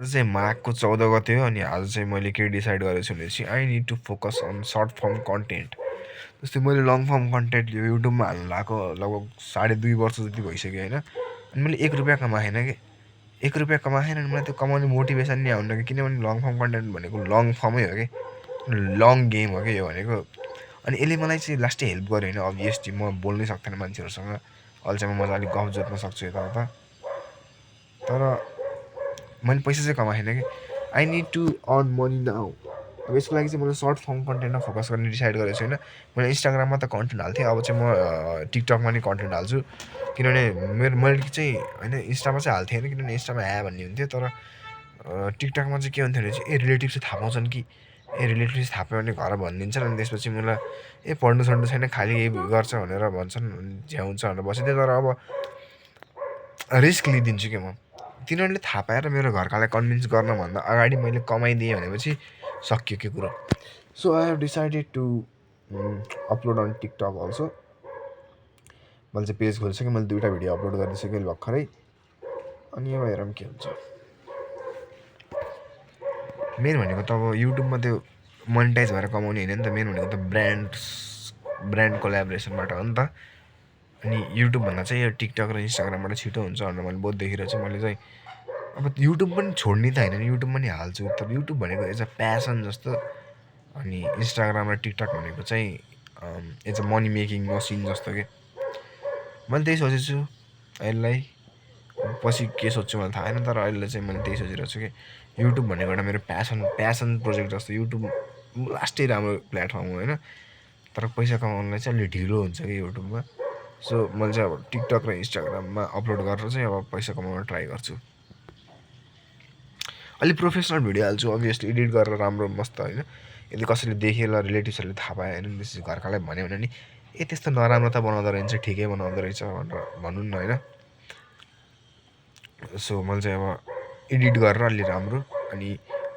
आज चाहिँ माघको 14 गते हो अनि आज चाहिँ मैले के डिसाइड गरेको छु भनेपछि I need to focus on short form content. जस्तै मैले लङ फर्म कन्टेन्ट यो युट्युबमा हाल्नु लगाएको लगभग 2.5 वर्ष जति भइसक्यो होइन। अनि मैले 1 रुपियाँ कमाएन कि 1 रुपियाँ कमाएन अनि मलाई त्यो कमाउने मोटिभेसन नै आउन कि किनभने लङ फर्म कन्टेन्ट भनेको लङ फर्मै हो कि लङ गेम हो कि यो भनेको। अनि यसले मलाई चाहिँ लास्टै हेल्प गर्यो होइन। अभियसली म बोल्नै सक्दैन मान्छेहरूसँग, अहिले चाहिँ म मजाले गफ जोत्न सक्छु यताउता, तर मैले पैसा चाहिँ कमाएन कि I need to earn money now. अब यसको लागि चाहिँ मैले सर्ट फर्म कन्टेन्टमा फोकस गर्ने डिसाइड गरेको छु होइन। मैले इन्स्टाग्राममा त कन्टेन्ट हाल्थेँ, अब चाहिँ म टिकटकमा नि कन्टेन्ट हाल्छु। किनभने मैले चाहिँ होइन इन्स्टामा चाहिँ हाल्थेँ होइन, किनभने इन्स्टामा भन्ने हुन्थ्यो, तर टिकटकमा चाहिँ के हुन्थ्यो भने चाहिँ रिलेटिभ चाहिँ थाहा पाउँछन् कि रिलेटिभ थाहा पायो भने घर भनिदिन्छन्। अनि त्यसपछि मलाई पढ्नु सढ्नु छैन खालि यही गर्छ भनेर भन्छन्, झ्याउ हुन्छ भनेर बसिदिएँ। तर अब रिस्क लिइदिन्छु कि म तिनीहरूले थाहा पाएर मेरो घरकालाई कन्भिन्स गर्नभन्दा अगाडि मैले कमाइदिएँ भनेपछि सकियो के कुरो। So I have decided to upload on TikTok also. मैले चाहिँ पेज खोलिसकेँ, मैले 2टा भिडियो अपलोड गरिदिइसकेँ भर्खरै। अनि अब हेरौँ के हुन्छ। मेन भनेको त अब युट्युबमा त्यो मोनिटाइज भएर कमाउने होइन नि त, मेन भनेको त ब्रान्ड कोलाबोरेसनबाट हो नि त। अनि युट्युबभन्दा चाहिँ यो टिकटक र इन्स्टाग्रामबाट छिटो हुन्छ भनेर मैले बहुत देखिरहेको छु। मैले चाहिँ अब युट्युब पनि छोड्ने त होइन, युट्युब पनि हाल्छु, तर युट्युब भनेको एज अ प्यासन जस्तो। अनि इन्स्टाग्राम र टिकटक भनेको चाहिँ as a money making machine जस्तो के। मैले त्यही सोचेको छु यसलाई, पछि के सोध्छु मलाई थाहा छैन, तर अहिले चाहिँ मैले त्यही सोचिरहेको छु कि युट्युब भनेको एउटा मेरो प्यासन प्रोजेक्ट जस्तो। युट्युब लास्टै राम्रो प्लेटफर्म हो होइन, तर पैसा कमाउनलाई चाहिँ अलि ढिलो हुन्छ कि युट्युबमा। सो मैले चाहिँ अब टिकटक र इन्स्टाग्राममा अपलोड गरेर चाहिँ अब पैसा कमाउन ट्राई गर्छु। अलिक प्रोफेसनल भिडियो हाल्छु अभियसली, एडिट गरेर राम्रो मस्त होइन। यदि कसैले देखेर रिलेटिभ्सहरूले थाहा पायो होइन, त्यसपछि घरकालाई भन्यो भने नि त्यस्तो नराम्रो त बनाउँदो रहेछ, ठिकै बनाउँदो रहेछ भनेर भनौँ न होइन। सो मैले चाहिँ अब एडिट गरेर अलि राम्रो अनि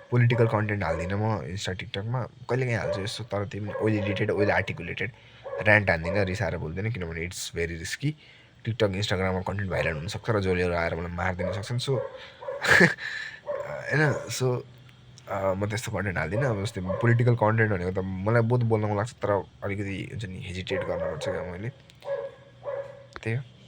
पोलिटिकल कन्टेन्ट हाल्दिनँ म इन्स्टा टिकटकमा, कहिलेकाहीँ हाल्छु यस्तो, तर त्यो पनि well edited well articulated. Rant हान्दिनँ, रिसाएर बोल्दैन, किनभने इट्स भेरी रिस्की। टिकटक इन्स्टाग्राममा कन्टेन्ट भाइरल हुनसक्छ र जसले आएर मलाई मारिदिन सक्छन्। सो होइन, सो म त्यस्तो कन्टेन्ट हाल्दिनँ। अब जस्तै पोलिटिकल कन्टेन्ट भनेको त मलाई बहुत बोल्न मन लाग्छ, तर अलिकति हुन्छ नि हेजिटेट गर्नुपर्छ क्या मैले, त्यही हो।